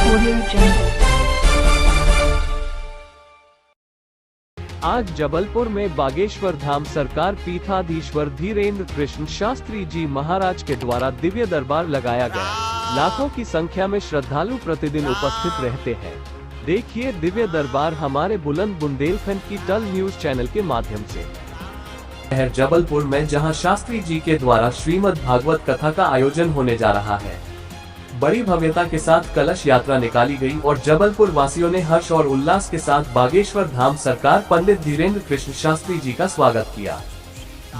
Audio Jungle। आज जबलपुर में बागेश्वर धाम सरकार पीठाधीश्वर धीरेन्द्र कृष्ण शास्त्री जी महाराज के द्वारा दिव्य दरबार लगाया गया। लाखों की संख्या में श्रद्धालु प्रतिदिन उपस्थित रहते हैं। देखिए दिव्य दरबार हमारे बुलंद बुंदेलखंड की टल न्यूज चैनल के माध्यम से। है जबलपुर में जहां शास्त्री जी के द्वारा श्रीमद् भागवत कथा का आयोजन होने जा रहा है। बड़ी भव्यता के साथ कलश यात्रा निकाली गई और जबलपुर वासियों ने हर्ष और उल्लास के साथ बागेश्वर धाम सरकार पंडित धीरेन्द्र कृष्ण शास्त्री जी का स्वागत किया।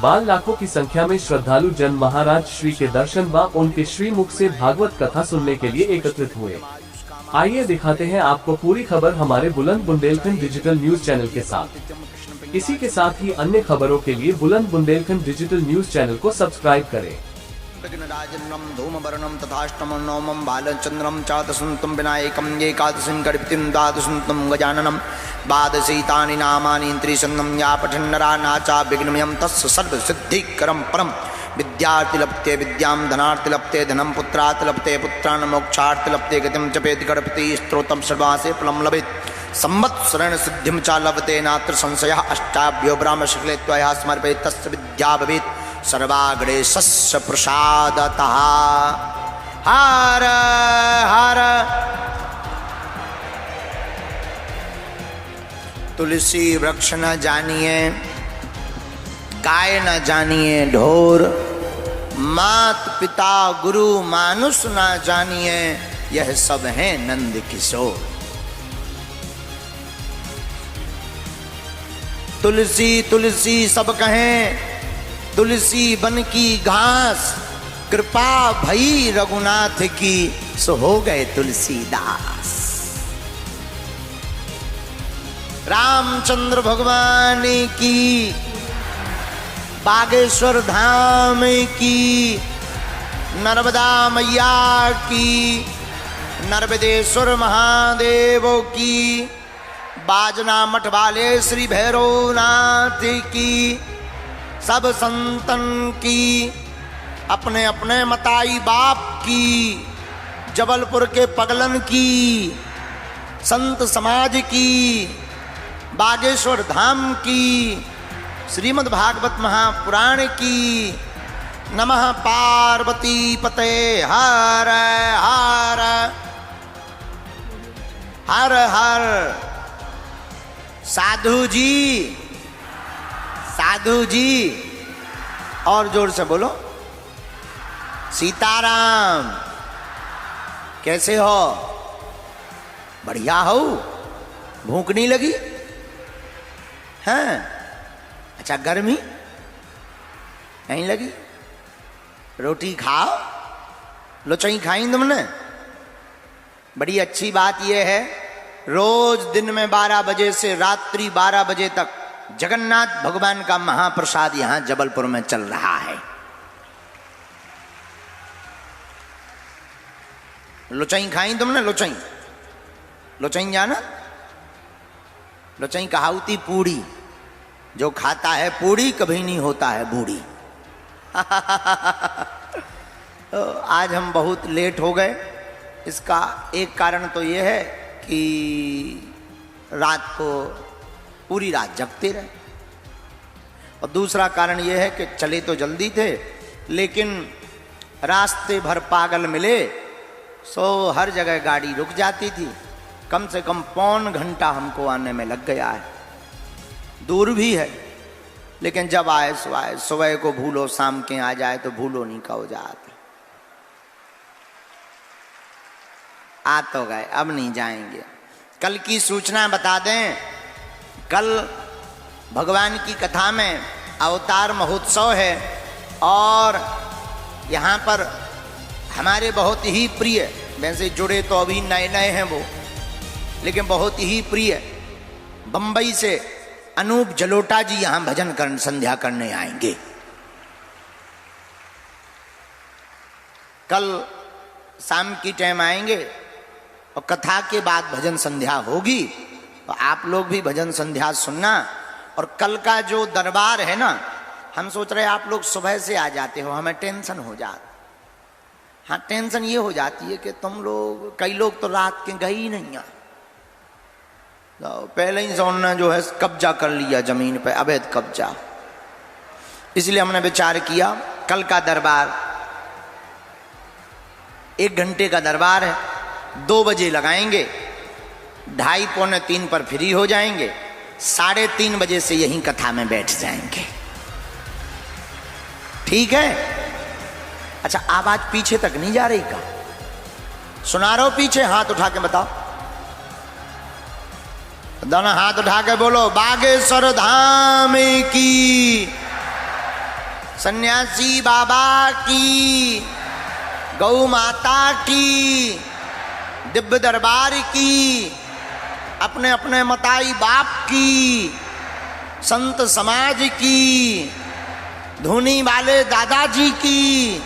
बाल लाखों की संख्या में श्रद्धालु जन महाराज श्री के दर्शन व उनके श्रीमुख से भागवत कथा सुनने के लिए एकत्रित हुए। आइए दिखाते हैं आपको पूरी खबर हमारे बुलंद बुंदेलखंड डिजिटल न्यूज चैनल के साथ। इसी के साथ ही अन्य खबरों के लिए बुलंद बुंदेलखंड डिजिटल न्यूज चैनल को सब्सक्राइब करें। विघ्नराजन्नं धूमवर्णं तथाष्टमं नवमं बालचन्द्रं चादशन्तं विनायकं एकादशं गणपतिं द्वादशन्तं गजाननं द्वादशैतानि नामानि त्रिशन्नं या पठन्नरा नाचा विघ्नमयं तस्य सर्वसिद्धिकरं परं विद्यार्थी लप्ते विद्यां धनार्थी लप्ते धनं पुत्रात् लप्ते पुत्रान् मोक्षार्थी लप्ते गतिं जपेत् गणपति स्तोत्रं सर्वासे फलं लभेत् संवत्सरेण सिद्धिं च लभते नात्र संशयः अष्टाभ्यो ब्राह्मशुक्ले त्वया समर्पयेत् तस्य विद्या भवेत् सर्वाग्रेसस्य प्रसादतः। हर हर तुलसी वृक्ष न जानिए, गाय न जानिए ढोर, मात पिता गुरु मानुष न जानिए, यह सब है नंद किशोर। तुलसी तुलसी सब कहें, तुलसी बन की घास, कृपा भई रघुनाथ की, सो हो गए तुलसीदास। रामचंद्र भगवान की, बागेश्वर धाम की, नर्मदा मैया की, नर्मदेश्वर महादेव की, बाजना मठ वाले श्री भैरवनाथ की, सब संतन की, अपने अपने मताई बाप की, जबलपुर के पगलन की, संत समाज की, बागेश्वर धाम की, श्रीमद् भागवत महापुराण की। नमः पार्वती पते हर हर हर हर। साधु जी, साधु जी, और जोर से बोलो सीताराम। कैसे हो? बढ़िया हो? भूख नहीं लगी? हैं? अच्छा गर्मी नहीं लगी? रोटी खाओ, लुचई खाई तुमने? बड़ी अच्छी बात यह है, रोज दिन में 12 बजे से रात्रि 12 बजे तक जगन्नाथ भगवान का महाप्रसाद यहां जबलपुर में चल रहा है। लुचई खाई तुमने? लुचई लुचई जाना? लुचई कहावती पूड़ी, जो खाता है पूड़ी कभी नहीं होता है बूढ़ी। तो आज हम बहुत लेट हो गए। इसका एक कारण तो यह है कि रात को पूरी रात जगते रहे, और दूसरा कारण यह है कि चले तो जल्दी थे, लेकिन रास्ते भर पागल मिले, सो हर जगह गाड़ी रुक जाती थी। कम से कम पौन घंटा हमको आने में लग गया है। दूर भी है, लेकिन जब आए सो आए। सुबह को भूलो, शाम के आ जाए तो भूलो नहीं कहो जाते। आ तो गए, अब नहीं जाएंगे। कल की सूचना बता दें, कल भगवान की कथा में अवतार महोत्सव है, और यहाँ पर हमारे बहुत ही प्रिय, वैसे जुड़े तो अभी नए नए हैं वो, लेकिन बहुत ही प्रिय बंबई से अनूप जलोटा जी यहाँ भजन करने संध्या करने आएंगे। कल शाम की टाइम आएंगे और कथा के बाद भजन संध्या होगी, तो आप लोग भी भजन संध्या सुनना। और कल का जो दरबार है ना, हम सोच रहे आप लोग सुबह से आ जाते हो, हमें टेंशन हो जाता हाँ, टेंशन ये हो जाती है कि तुम लोग, कई लोग तो रात के गए ही नहीं, तो पहले ही जोन ने जो है कब्जा कर लिया जमीन पे, अवैध कब्जा। इसलिए हमने विचार किया कल का दरबार 1 घंटे का दरबार है, 2 बजे लगाएंगे, 2:30 पौने 3 पर फ्री हो जाएंगे, 3:30 बजे से यहीं कथा में बैठ जाएंगे। ठीक है? अच्छा, आवाज पीछे तक नहीं जा रही का? सुना रहा हो पीछे? हाथ उठा के बताओ, दोनों हाथ उठा के बोलो, बागेश्वर धाम की, सन्यासी बाबा की, गौ माता की, दिव्य दरबार की, अपने अपने मताई बाप की, संत समाज की, धुनी वाले दादाजी की,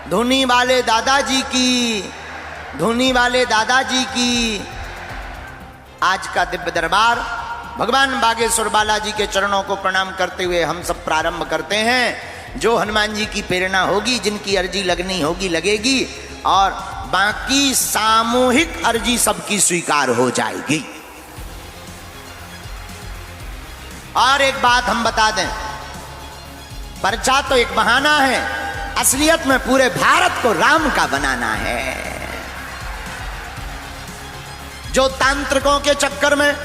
धुनी वाले दादाजी की, धुनी वाले दादाजी की। आज का दिव्य दरबार भगवान बागेश्वर बालाजी के चरणों को प्रणाम करते हुए हम सब प्रारंभ करते हैं। जो हनुमान जी की प्रेरणा होगी, जिनकी अर्जी लगनी होगी लगेगी, और बाकी सामूहिक अर्जी सबकी स्वीकार हो जाएगी। और एक बात हम बता दें, पर्चा तो एक बहाना है, असलियत में पूरे भारत को राम का बनाना है। जो तांत्रिकों के चक्कर में,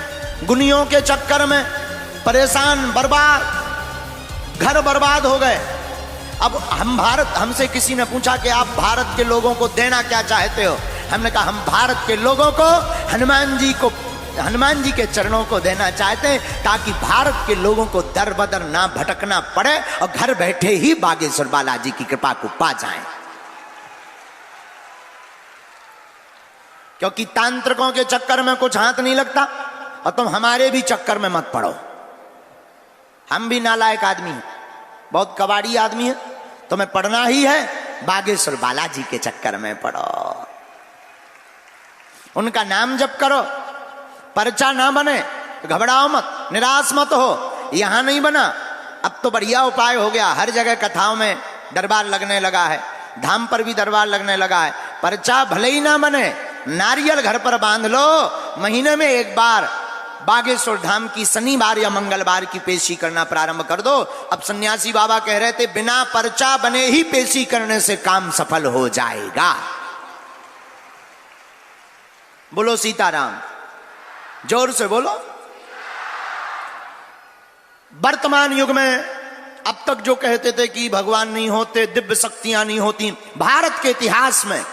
गुनियों के चक्कर में परेशान, बर्बाद, घर बर्बाद हो गए। अब हमसे किसी ने पूछा कि आप भारत के लोगों को देना क्या चाहते हो? हमने कहा हम भारत के लोगों को हनुमान जी के चरणों को देना चाहते हैं, ताकि भारत के लोगों को दर बदर ना भटकना पड़े और घर बैठे ही बागेश्वर बालाजी की कृपा को पा जाएं। क्योंकि तांत्रिकों के चक्कर में कुछ हाथ नहीं लगता, और तुम हमारे भी चक्कर में मत पड़ो। हम भी नालायक आदमी हैं, बहुत कबाड़ी आदमी है, तुम्हें पढ़ना ही है, बागेश्वर बालाजी के चक्कर में पढ़ो, उनका नाम जप करो। पर्चा ना बने तो घबराओ मत, निराश मत हो। यहां नहीं बना, अब तो बढ़िया उपाय हो गया, हर जगह कथाओं में दरबार लगने लगा है, धाम पर भी दरबार लगने लगा है। पर्चा भले ही ना बने, नारियल घर पर बांध लो, महीने में एक बार बागेश्वर धाम की शनिवार या मंगलवार की पेशी करना प्रारंभ कर दो। अब सन्यासी बाबा कह रहे थे बिना पर्चा बने ही पेशी करने से काम सफल हो जाएगा। बोलो सीताराम, जोर से बोलो। वर्तमान युग में अब तक जो कहते थे कि भगवान नहीं होते, दिव्य शक्तियां नहीं होती, भारत के इतिहास में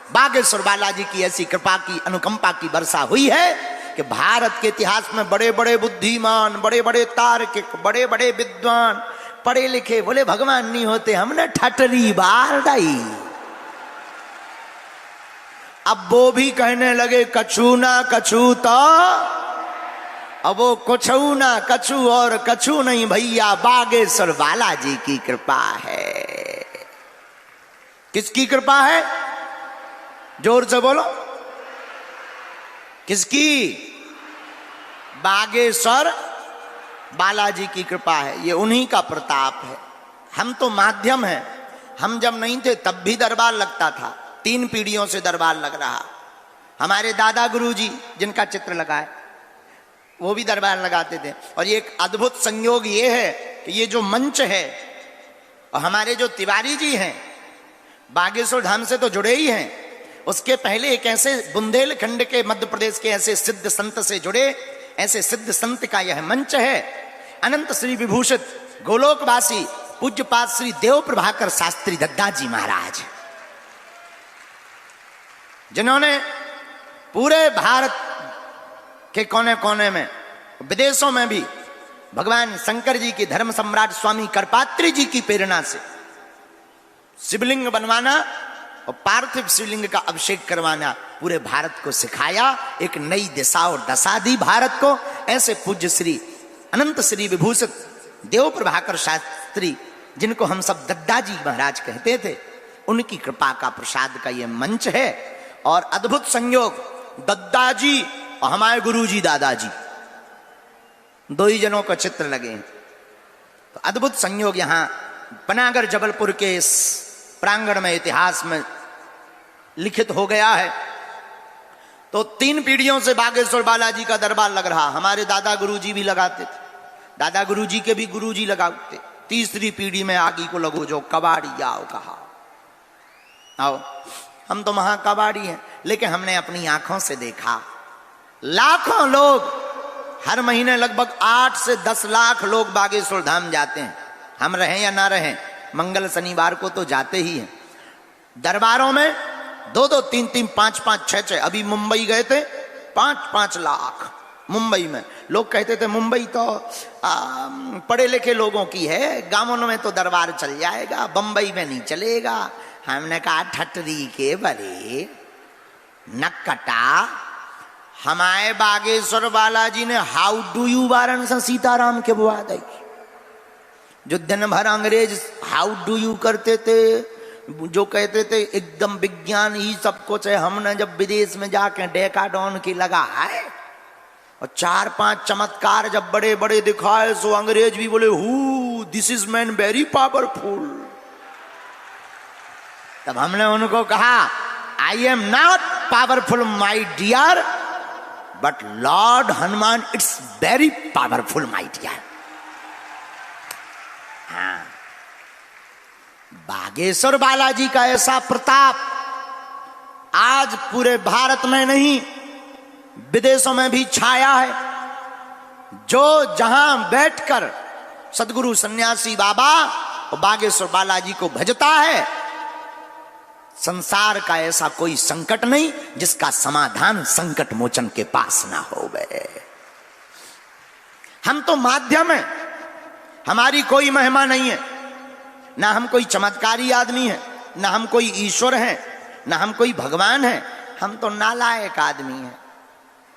बागेश्वर बालाजी की ऐसी कृपा की, अनुकंपा की वर्षा हुई है कि भारत के इतिहास में बड़े बड़े बुद्धिमान, बड़े बड़े तार्किक, बड़े बड़े विद्वान, पढ़े लिखे बोले भगवान नहीं होते, हमने ठटरी बार डाई। अब वो भी कहने लगे कछु ना कछु, तो अब वो कुछू ना कछु और कछु नहीं भैया, बागेश्वर बालाजी की कृपा है। किसकी कृपा है? जोर से बोलो, किसकी? बागेश्वर बालाजी की कृपा है, ये उन्हीं का प्रताप है। हम तो माध्यम हैं। हम जब नहीं थे तब भी दरबार लगता था, 3 पीढ़ियों से दरबार लग रहा। हमारे दादा गुरुजी जिनका चित्र लगा है वो भी दरबार लगाते थे। और ये एक अद्भुत संयोग ये है कि ये जो मंच है, और हमारे जो तिवारी जी हैं बागेश्वर धाम से तो जुड़े ही हैं, उसके पहले एक ऐसे बुंदेलखंड के, मध्य प्रदेश के ऐसे सिद्ध संत से जुड़े, ऐसे सिद्ध संत का यह मंच है। अनंत श्री विभूषित गोलोकवासी पूज्यपाद श्री देव प्रभाकर शास्त्री दद्दाजी महाराज, जिन्होंने पूरे भारत के कोने कोने में, विदेशों में भी भगवान शंकर जी की धर्म सम्राट स्वामी करपात्री जी की प्रेरणा से शिवलिंग बनवाना और पार्थिव शिवलिंग का अभिषेक करवाना पूरे भारत को सिखाया, एक नई दिशा और दशा दी भारत को। ऐसे पूज्य श्री अनंत श्री विभूषित देव प्रभाकर शास्त्री, जिनको हम सब दद्दाजी महाराज कहते थे, उनकी कृपा का प्रसाद का ये मंच है। और अद्भुत संयोग, दद्दाजी और हमारे गुरुजी दादाजी, 2 ही जनों का चित्र लगे हैं। तो अद्भुत संयोग, यहां पनागर जबलपुर के इस प्रांगण में, इतिहास में लिखित हो गया है। तो 3 पीढ़ियों से बागेश्वर बालाजी का दरबार लग रहा। हमारे दादा गुरुजी भी लगाते थे, दादा गुरुजी के भी गुरुजी लगाते। तीसरी पीढ़ी में आगे को लगो जो कबाड़ी आओ कहा। आओ, हम तो महा कबाड़ी हैं, लेकिन हमने अपनी आंखों से देखा लाखों लोग हर महीने लगभग 8 से 10 लाख लोग बागेश्वर धाम जाते हैं। हम रहें या ना रहें, मंगल शनिवार को तो जाते ही हैं। दरबारों में 2-2, 3-3, 5-5, 6-6। अभी मुंबई गए थे, 5-5 लाख मुंबई में। लोग कहते थे मुंबई तो पढ़े लिखे लोगों की है, गांवों में तो दरबार चल जाएगा, बंबई में नहीं चलेगा। हमने कहा ठटरी के बरे नक्कटा, हमारे बागेश्वर बालाजी ने how do you Varanasi Sitaram के बुआ दी। जो दिन भर अंग्रेज हाउ डू यू करते थे, जो कहते थे एकदम विज्ञान ही सब कुछ है, हमने जब विदेश में जाके डेकाडॉन की लगा है और 4-5 चमत्कार जब बड़े बड़े दिखाए, सो अंग्रेज भी बोले who this is man very powerful. तब हमने उनको कहा I am not powerful my dear, but lord Hanuman it's very powerful my dear. हाँ, बागेश्वर बालाजी का ऐसा प्रताप आज पूरे भारत में नहीं विदेशों में भी छाया है। जो जहां बैठकर सदगुरु सन्यासी बाबा और बागेश्वर बालाजी को भजता है, संसार का ऐसा कोई संकट नहीं जिसका समाधान संकट मोचन के पास ना हो गए। हम तो माध्यम है, हमारी कोई महिमा नहीं है, ना हम कोई चमत्कारी आदमी है, ना हम कोई ईश्वर है, ना हम कोई भगवान है। हम तो नालायक आदमी हैं।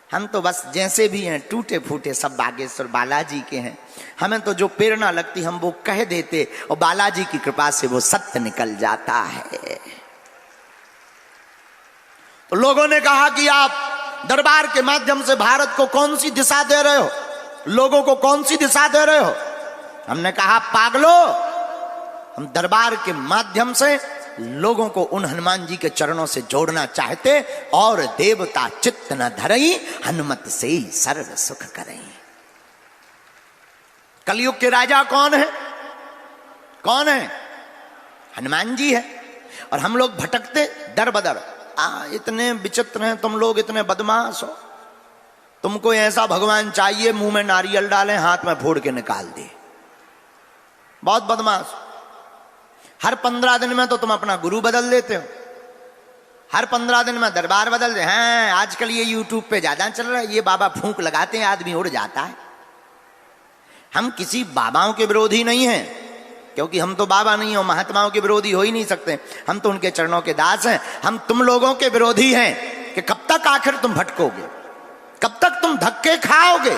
हम तो बस जैसे भी हैं टूटे फूटे सब बागेश्वर बालाजी के हैं। हमें तो जो प्रेरणा लगती हम वो कह देते और बालाजी की कृपा से वो सत्य निकल जाता है। तो लोगों ने कहा कि आप दरबार के माध्यम से भारत को कौन सी दिशा दे रहे हो, लोगों को कौन सी दिशा दे रहे हो। हमने कहा पागलो, हम दरबार के माध्यम से लोगों को उन हनुमान जी के चरणों से जोड़ना चाहते और देवता चित्त न धरई हनुमत से ही सर्व सुख करें। कलयुग के राजा कौन है? कौन है? हनुमान जी है। और हम लोग भटकते दर बदर। इतने विचित्र हैं तुम लोग, इतने बदमाश हो। तुमको ऐसा भगवान चाहिए मुंह में नारियल डालें, हाथ में फोड़ के निकाल दे। बहुत बदमाश। हर 15 दिन में तो तुम अपना गुरु बदल देते हो, हर 15 दिन में दरबार बदल दे। हैं आजकल ये यूट्यूब पे ज्यादा चल रहा है, ये बाबा फूंक लगाते हैं आदमी उड़ जाता है। हम किसी बाबाओं के विरोधी नहीं हैं, क्योंकि हम तो बाबा नहीं हो, महात्माओं के विरोधी हो ही नहीं सकते। हम तो उनके चरणों के दास हैं। हम तुम लोगों के विरोधी हैं कि कब तक आखिर तुम भटकोगे, कब तक तुम धक्के खाओगे,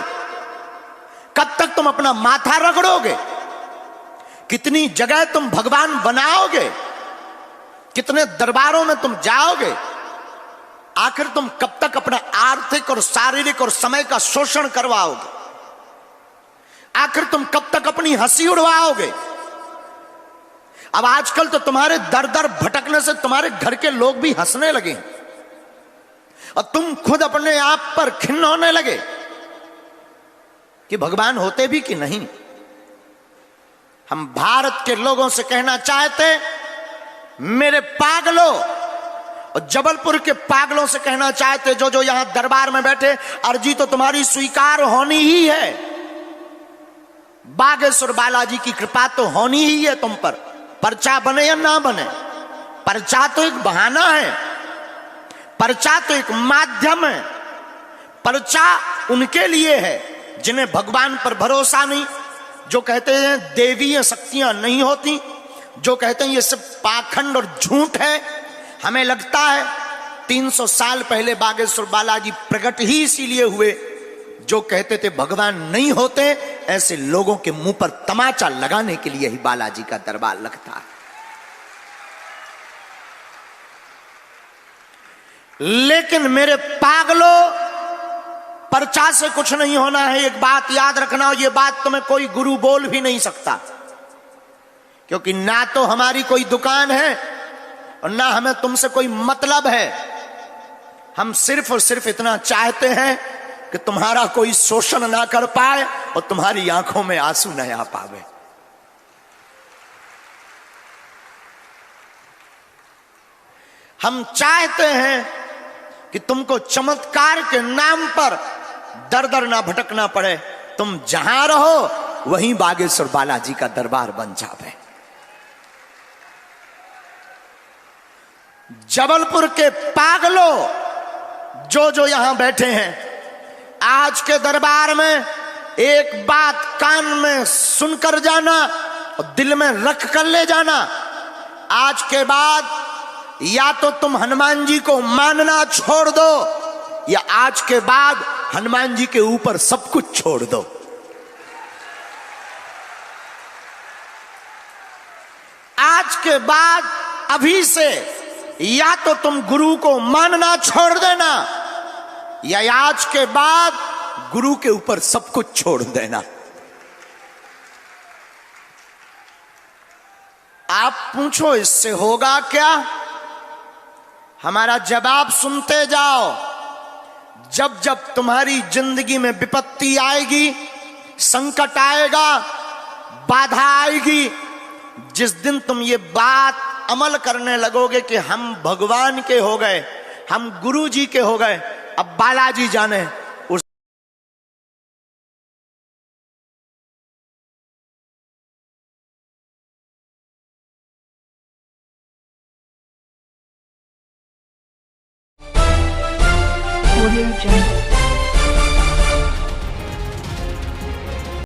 कब तक तुम अपना माथा रगड़ोगे, कितनी जगह तुम भगवान बनाओगे, कितने दरबारों में तुम जाओगे। आखिर तुम कब तक अपना आर्थिक और शारीरिक और समय का शोषण करवाओगे। आखिर तुम कब तक अपनी हंसी उड़वाओगे। अब आजकल तो तुम्हारे दर दर भटकने से तुम्हारे घर के लोग भी हंसने लगे और तुम खुद अपने आप पर खिन्न होने लगे कि भगवान होते भी कि नहीं। हम भारत के लोगों से कहना चाहते, मेरे पागलों, और जबलपुर के पागलों से कहना चाहते जो जो यहां दरबार में बैठे, अर्जी तो तुम्हारी स्वीकार होनी ही है। बागेश्वर बालाजी की कृपा तो होनी ही है तुम पर, पर्चा बने या ना बने। पर्चा तो एक बहाना है, पर्चा तो एक माध्यम है। पर्चा उनके लिए है जिन्हें भगवान पर भरोसा नहीं, जो कहते हैं देवीय शक्तियां नहीं होती, जो कहते हैं ये सब पाखंड और झूठ है। हमें लगता है 300 साल पहले बागेश्वर बालाजी प्रकट ही इसीलिए हुए, जो कहते थे भगवान नहीं होते, ऐसे लोगों के मुंह पर तमाचा लगाने के लिए ही बालाजी का दरबार लगता है। लेकिन मेरे पागलों, पर्चा से कुछ नहीं होना है। एक बात याद रखना, ये बात तुम्हें कोई गुरु बोल भी नहीं सकता, क्योंकि ना तो हमारी कोई दुकान है, और ना हमें तुमसे कोई मतलब है। हम सिर्फ और सिर्फ इतना चाहते हैं कि तुम्हारा कोई शोषण ना कर पाए और तुम्हारी आंखों में आंसू न आ पावे। हम चाहते हैं कि तुमको चमत्कार के नाम पर दर दर ना भटकना पड़े। तुम जहां रहो वहीं बागेश्वर बालाजी का दरबार बन जावे। जबलपुर के पागलों जो यहां बैठे हैं, आज के दरबार में एक बात कान में सुनकर जाना और दिल में रख कर ले जाना। आज के बाद या तो तुम हनुमान जी को मानना छोड़ दो, या आज के बाद हनुमान जी के ऊपर सब कुछ छोड़ दो। आज के बाद अभी से या तो तुम गुरु को मानना छोड़ देना, या आज के बाद गुरु के ऊपर सब कुछ छोड़ देना। आप पूछो इससे होगा क्या? हमारा जवाब सुनते जाओ। जब जब तुम्हारी जिंदगी में विपत्ति आएगी, संकट आएगा, बाधा आएगी, जिस दिन तुम ये बात अमल करने लगोगे कि हम भगवान के हो गए, हम गुरु जी के हो गए, अब बालाजी जाने, उस Audio Jungle.